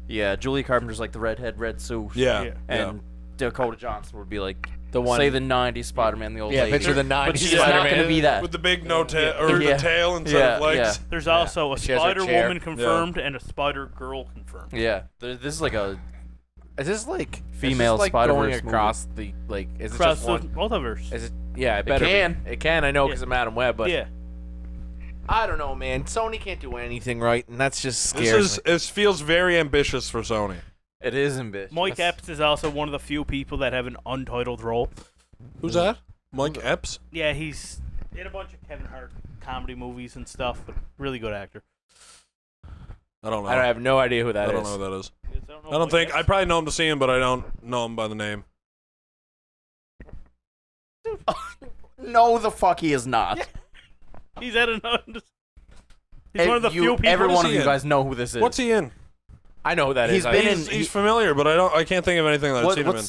Yeah, Julia Carpenter's like the redhead, red suit. Yeah. Yeah. And Dakota Johnson would be like The one. say the '90s Spider-Man, the old yeah, lady. picture the 90s But she's not Spider-Man. going to be that. With the big no tail or Yeah. the tail instead Yeah, of legs. yeah. There's also a She has her Spider chair. Woman confirmed and a Spider Girl confirmed. Yeah, this is like a Is this like Female is this like Spider-Verse going across the like? Is it Across just the one? multiverse. Is it? Yeah, it It better. can. It can. I know Yeah. because of Madam Web, but Yeah. I don't know, man. Sony can't do anything right, and that's just This scares me. this feels very ambitious for Sony. It is ambitious. Mike Epps is also one of the few people that have an untitled role. Who's that? Mike Epps? Yeah, he's in a bunch of Kevin Hart comedy movies and stuff, but really good actor. I don't know. I have no idea who that I is. don't know who that is. know I don't Mike think I Epps. probably know him to see him, but I don't know him by the name. No, the fuck he is not. He's at another. He's one of the few people. Every What is one of he you in? guys know who this is. What's he in? I know who that He's is. I been think- in- He's familiar, but I can't think of anything that I've seen him in.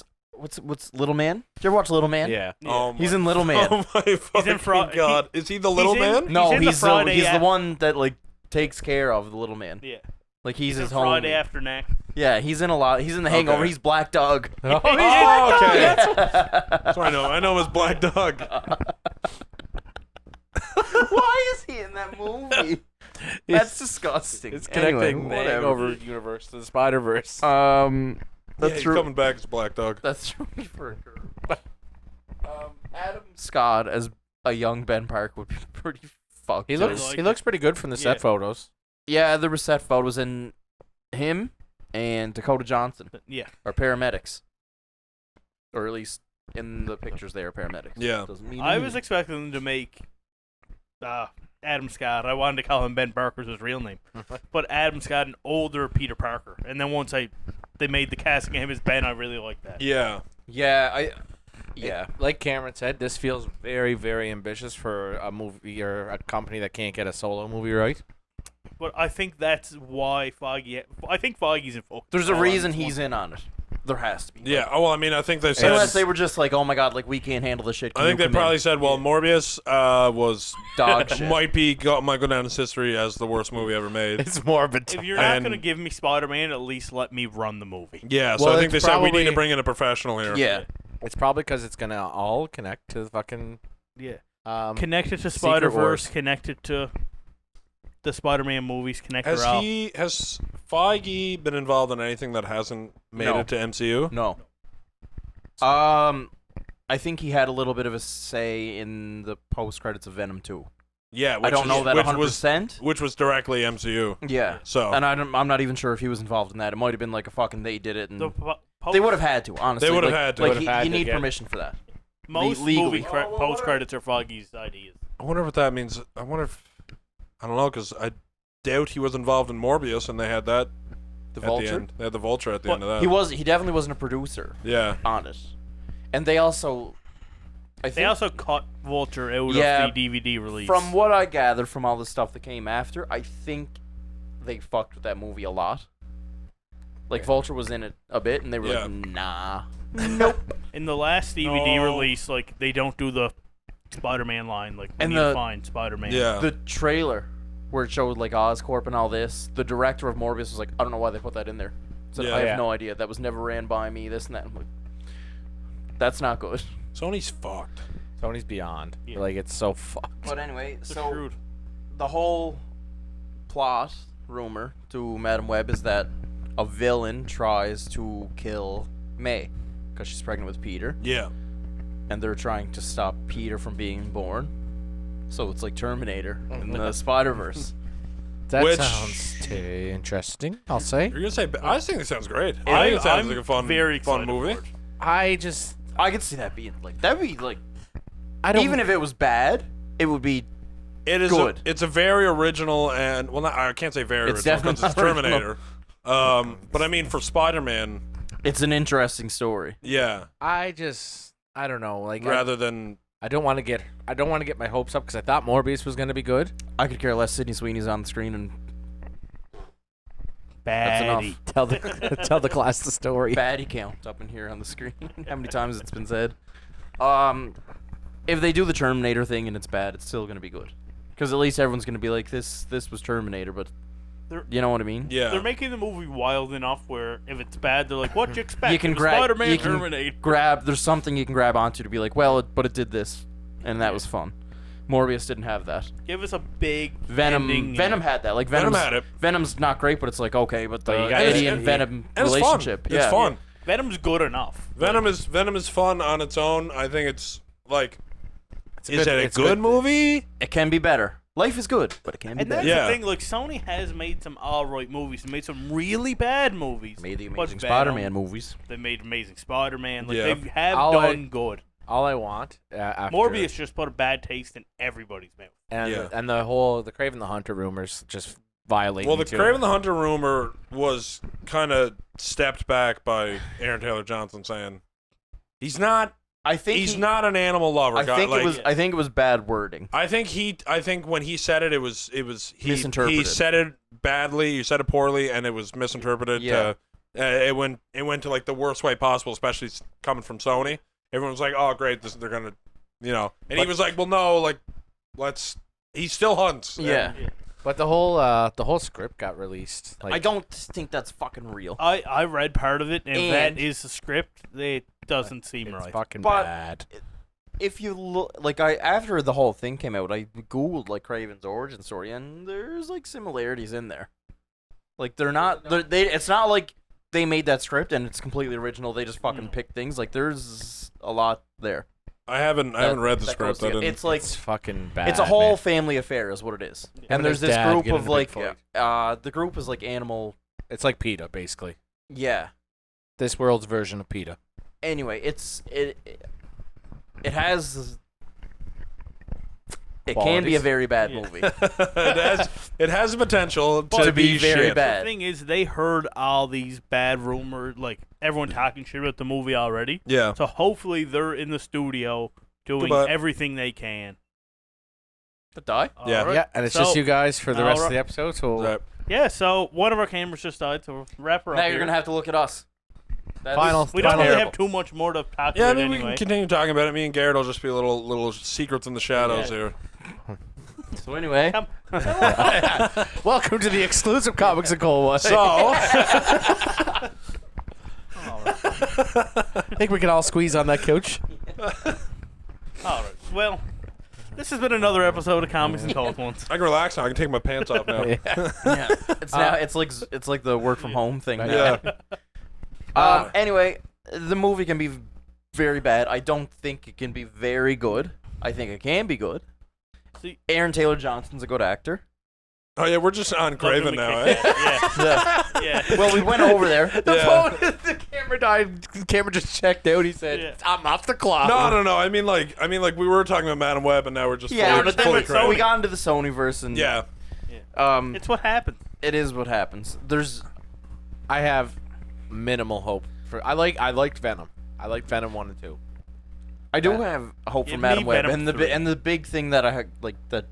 what's Little Man? Did you ever watch Little Man? Yeah. Yeah. Oh He's my- in Little Man. Oh my fucking Fra- god! Is he the little he's in- man? No, He's in the he's Friday he's the Af- one that like takes care of the Little Man. Yeah. Like he's in his home. Friday After Next. Yeah, he's in a lot. He's in The Hangover. Okay. He's Black Dog. Oh, okay. Yeah. That's what I know. I know him as Black Dog. Why is he in that movie? That's disgusting. It's connecting Anyway, the whatever. Hangover universe to the Spider Verse. That's Yeah, he's true. coming back as Black Dog. That's true for sure. Adam Scott as a young Ben Park would be pretty fucked. he too. looks like he it. looks pretty good from the set Yeah. photos. Yeah, there were set photos in him and Dakota Johnson Yeah. are paramedics, or at least in the pictures they are paramedics. Yeah. Doesn't mean I was anything. expecting them to make Adam Scott. I wanted to call him Ben Barker's his real name, but Adam Scott, an older Peter Parker. And then once they made the casting of him as Ben, I really liked that. Yeah. Yeah, Like Cameron said, this feels very, very ambitious for a movie or a company that can't get a solo movie right. But I think that's why Foggy. I think Foggy's in focus. There's a reason he's in on it. There has to be. Yeah. Oh, well, I mean, I think they said. Unless they were just like, oh my god, like we can't handle this shit. I think they probably said, well, Morbius was dog shit. might go down in history as the worst movie ever made. It's morbid. If you're not And- gonna give me Spider-Man, at least let me run the movie. Yeah, so Well, I think they it's said we need probably- to bring in a professional here. Yeah. It's probably because it's gonna all connect to the fucking Yeah. Connected to Secret Spider-Verse, Wars. connected to the Spider-Man movies, connected Has Feige been involved in anything that hasn't made No. it to MCU? No. I think he had a little bit of a say in the post credits of Venom 2. Yeah, I don't know that which 100%. which was directly MCU. Yeah. So And I'm not even sure if he was involved in that. It might have been like a fucking they did it and the they would have had to, honestly. They would have Like- had to. Like Would've had you to need get- permission for that. most legally. movie post credits are Foggy's ideas. I wonder what that means. I wonder if I don't know because I doubt he was involved in Morbius, and they had that The at Vulture. the end. They had the Vulture at the But end of that. He definitely wasn't a producer Yeah. on it. And they also I They think also cut Vulture out Yeah, of the DVD release. from what I gathered from all the stuff that came after, I think they fucked with that movie a lot. Like Vulture was in it a bit, and they were Yeah. like, "Nah, nope." in the last DVD No. release, like they don't do the Spider-Man line. Like we And need the- to find Spider-Man. Yeah. The trailer where it showed like Oscorp and all this, the director of Morbius was like, "I don't know why they put that in there." Said, Yeah. "I have Yeah. no idea. That was never ran by me. This and that." I'm like, that's not good. Sony's fucked. Sony's beyond. Yeah. Like it's so fucked. But anyway, They're so screwed. the whole plot rumor to Madam Web is that a villain tries to kill May because she's pregnant with Peter, Yeah. and they're trying to stop Peter from being born. So it's like Terminator in the Spider-Verse. That Which- sounds interesting. I'll say. You're gonna say? I think it sounds great. I think it sounds I'm like a fun, very fun excited movie. for it. I just I could see that being like that'd be like I don't even if it was bad, it would be It is. Good. It's a very original and well, not, I can't say very It's original because it's definitely Terminator. But I mean, for Spider-Man, it's an interesting story. yeah. I don't know. Like Rather than I don't want to get my hopes up because I thought Morbius was gonna be good. I could care less. Sydney Sweeney's on the screen, and that's enough. Baddie. Tell the tell the class the story. Baddie count up in here on the screen. How many times it's been said? If they do the Terminator thing and it's bad, it's still gonna be good. Because at least everyone's gonna be like, this was Terminator, but They're- you know what I mean? yeah. They're making the movie wild enough where if it's bad, they're like, "What you expect?" You can It was grab- Spider-Man, you can- Terminator. There's something you can grab onto to be like, well, but it did this, and that was fun. Morbius didn't have that. Give us a big Venom ending. had that. Like Venom Venom's, had it. Venom's not great, but it's like okay, but the you got Eddie it. and Venom And it's relationship, fun. yeah, It's fun. Venom's good enough. Venom is fun on its own. I think it's like. Is good- it a it's good good. movie? It can be better. Life is good, but it can be And that's better. Yeah. the thing. Like Sony has made some alright movies. They made some really bad movies. Made the But Amazing Venom, Spider-Man movies. They made Amazing Spider-Man. Like Yeah. they have All I- done good. All I want after Morbius just put a bad taste in everybody's mouth. and Yeah. and the whole the Kraven the Hunter rumors just violate. Well, me the too. Kraven the Hunter rumor was kind of stepped back by Aaron Taylor Johnson saying he's not. I think He's not an animal lover. I guy. think like, I think it was bad wording. I think when he said it, it was he Misinterpreted. said it badly. You said it poorly, and it was misinterpreted. Yeah. It went to like the worst way possible, especially coming from Sony. Everyone was like, "Oh, great, they're gonna," and he was like, "Well, no, like, let's." He still hunts. Yeah. But the whole script got released. Like, I don't think that's fucking real. I read part of it, and if that And- is the script, it doesn't seem it's right. fucking But- bad. If you look, like after the whole thing came out, I googled like Kraven's origin story, and there's like similarities in there. Like they're not, it's not like they made that script and it's completely original. They just fucking picked things. Like there's a lot there. I haven't read the that goes script. I together. didn't. It's like It's fucking bad. it's a whole man. family affair, is what it is. Him And there's his this dad group get in of a big like, fight. the group is like animal. It's like PETA, basically. Yeah. This world's version of PETA. Anyway, it has It can be a qualities. very bad movie. it has the potential to be very shit. bad. The thing is, they heard all these bad rumors, like everyone talking shit about the movie already. Yeah. So hopefully they're in the studio doing Goodbye. everything they can. To die? Yeah. Alright. Yeah, and it's So- just you guys for the rest of Alright. the episode. So Right. Yeah, so one of our cameras just died, so we'll wrap her up Now here. you're gonna have to look at us. That Final- We don't really terrible. have too much more to talk Yeah, I about mean, we anyway. can continue talking about it. Me and Garrett will just be little secrets in the shadows Yeah. here. So anyway, Come- welcome to the exclusive Comics and Cold. So, I think we can all squeeze on that couch. All right. Well, this has been another episode of Comics and Cold Ones. I can relax now. I can take my pants off now. yeah, it's like the work from home thing. Now. Yeah. Anyway, the movie can be very bad. I don't think it can be very good. I think it can be good. See- Aaron Taylor Johnson's a good actor. Oh yeah, we're just on Kraven now, eh? Yeah. yeah. Well, we went over there. The Yeah. phone, the camera died. The camera just checked out. He said, Yeah. "I'm off the clock." No. I mean, like we were talking about Madam Web, and now we're just Yeah, fully, but then fully with we Kraven. got into the Sonyverse, and Yeah. It's what happens. it is what happens. There's I have minimal hope for. I liked Venom. I liked Venom 1 and 2. I do have hope for Give Madam me Web, Venom and 3. the big thing that that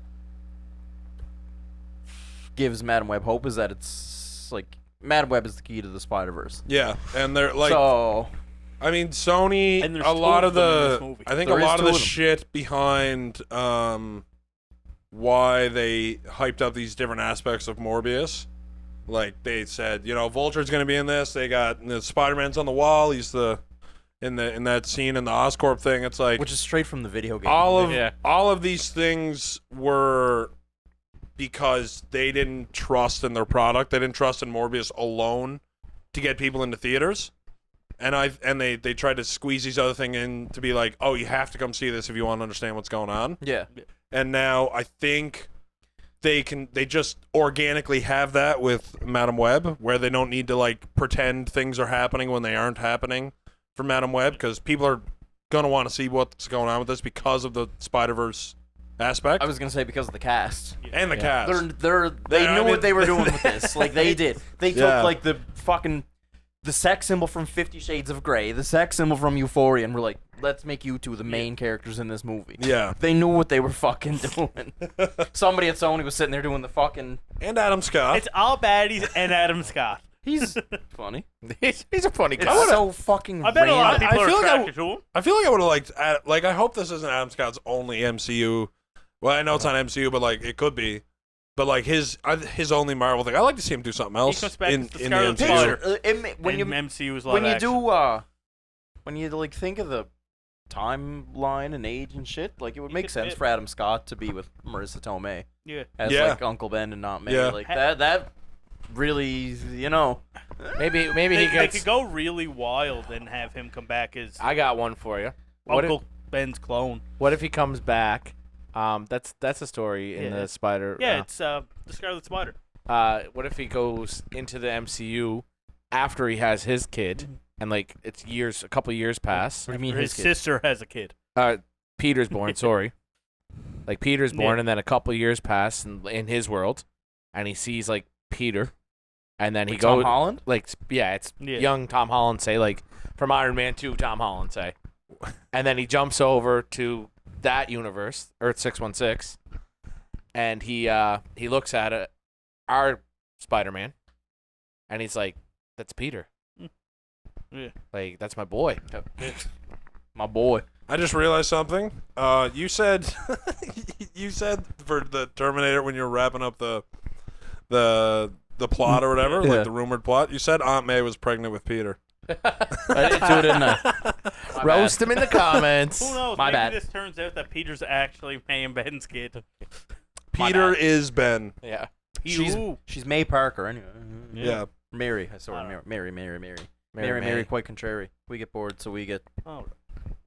gives Madam Web hope is that it's like Madam Web is the key to the Spider-Verse. Yeah, and they're like, So I mean, Sony. And there's A lot two of of them in this the, movie. I think There a is lot of two the of them. shit behind why they hyped up these different aspects of Morbius. Like they said, Vulture's gonna be in this. They got Spider-Man's on the wall. He's in that scene in the Oscorp thing. It's like which is straight from the video game. all of these things were because they didn't trust in their product. They didn't trust in Morbius alone to get people into theaters. And they tried to squeeze these other thing in to be like, oh, you have to come see this if you want to understand what's going on. Yeah. And now I think they just organically have that with Madam Web, where they don't need to like pretend things are happening when they aren't happening for Madam Web, because people are gonna want to see what's going on with this because of the Spider-Verse aspect I was gonna say because of the cast. and the cast. They I knew mean- what they were doing with this. Like they did. They took Yeah. like the sex symbol from 50 Shades of Grey, the sex symbol from Euphoria, and we're like, let's make you two the main characters in this movie. Yeah. They knew what they were fucking doing. Somebody at Sony was sitting there doing the fucking. And Adam Scott. It's all baddies and Adam Scott. He's funny. He's a funny It's guy. so fucking. I bet a lot of random. people I are feel like attracted to him. I feel like I would have liked. I hope this isn't Adam Scott's only MCU. Well, I know it's not MCU, but like it could be. But like his only Marvel thing. I'd like to see him do something else comes back in as the the Scarlet MCU. Spider. When you MCU's live when you action. do when you like think of the timeline and age and shit, like it would You make could sense fit- for Adam Scott to be with Marissa Tomei Yeah. as Yeah. like Uncle Ben and not May. Yeah. Like that really, Maybe They, he they gets. could go really wild and have him come back as I got one for you. What Uncle Ben's clone. What if he comes back? That's a story in Yeah. the Spider. Yeah, it's the Scarlet Spider. What if he goes into the MCU after he has his kid, and like it's a couple years pass. what do you mean His his kid? sister has a kid. Peter's born. Sorry, like Peter's born, Yeah. and then a couple years pass in his world, and he sees like Peter, and then he Like Tom goes Holland? like it's Yeah. young Tom Holland, say like from Iron Man 2, Tom Holland, say, and then he jumps over to that universe, Earth 616, and he looks at it, our Spider-Man, and he's like, "That's Peter. Yeah. Like that's my boy." My boy. I just realized something. You said for the Terminator when you were wrapping up the plot or whatever, Yeah. like the rumored plot. You said Aunt May was pregnant with Peter. I did do it, didn't I? My Roast bad. him in the comments. Who knows? My Maybe bad. this turns out that Peter's actually May and Ben's kid. My Peter bad. is Ben. Yeah. She's May Parker anyway. Yeah. Mary. I saw I don't Mary. Mary. Mary, quite contrary. We get bored, so we get Oh.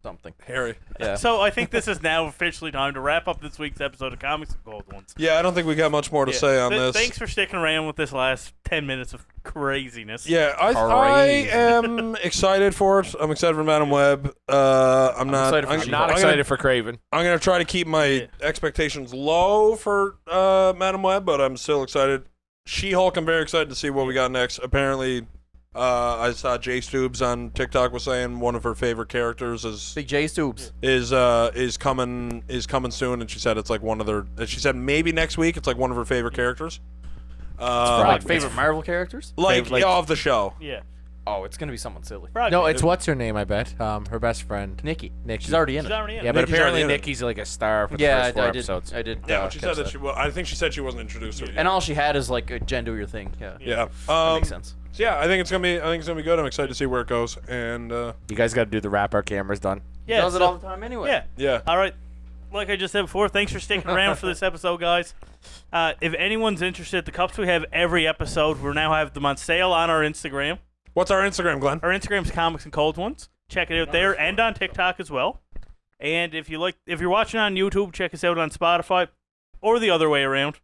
something. Harry. Yeah. So I think this is now officially time to wrap up this week's episode of Comics and Gold Ones. Yeah, I don't think we got much more to say on this. Thanks for sticking around with this last 10 minutes of craziness. Yeah, I Crazy. am excited for it. I'm excited for Madam Web. I'm not excited for I'm She-Hulk. not I'm excited for Kraven. gonna try to keep my Yeah. expectations low for Madam Web, but I'm still excited. She-Hulk, I'm very excited to see what we got next. Apparently, I saw Jay Stoobs on TikTok was saying one of her favorite characters Big J Stoops. is coming soon, and she said it's like one of their. She said maybe next week it's like one of her favorite characters. Like favorite Marvel characters? Like of the show. Yeah. Oh, it's gonna be someone silly. Probably. No, it's what's her name? I bet. Her best friend. Nikki. Nikki. She's already in She's it. already in. Yeah, but Nikki's apparently already in it. Nikki's like a star for the Yeah, first four I did. episodes. I did. Yeah, but she said catch that she. Well, I think she said she wasn't introduced to it. Yet. And all she had is like, Jen, do your thing. Yeah. Yeah. That makes sense. So yeah, I think it's gonna be good. I'm excited to see where it goes. And You guys got to do the wrap. Our camera's done. Yeah. Does it so- all the time anyway. Yeah. yeah, All right. Like I just said before, thanks for sticking around for this episode, guys. If anyone's interested, the cups we have every episode, we now have them on sale on our Instagram. what's our Instagram, Glenn? Our Instagram's Comics and Cold Ones. Check it out there and on TikTok as well. And if you're watching on YouTube, check us out on Spotify or the other way around.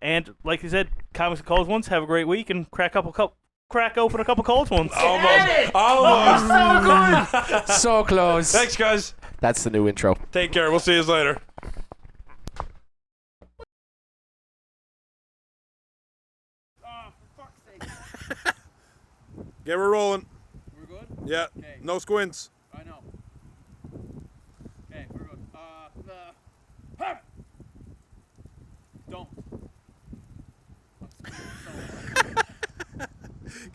And like you said, Comics and Cold Ones. Have a great week and crack open a couple cold ones. Almost. So close. Thanks, guys. That's the new intro. Take care. We'll see you later. Get her rolling. We're good? Yeah. No squints.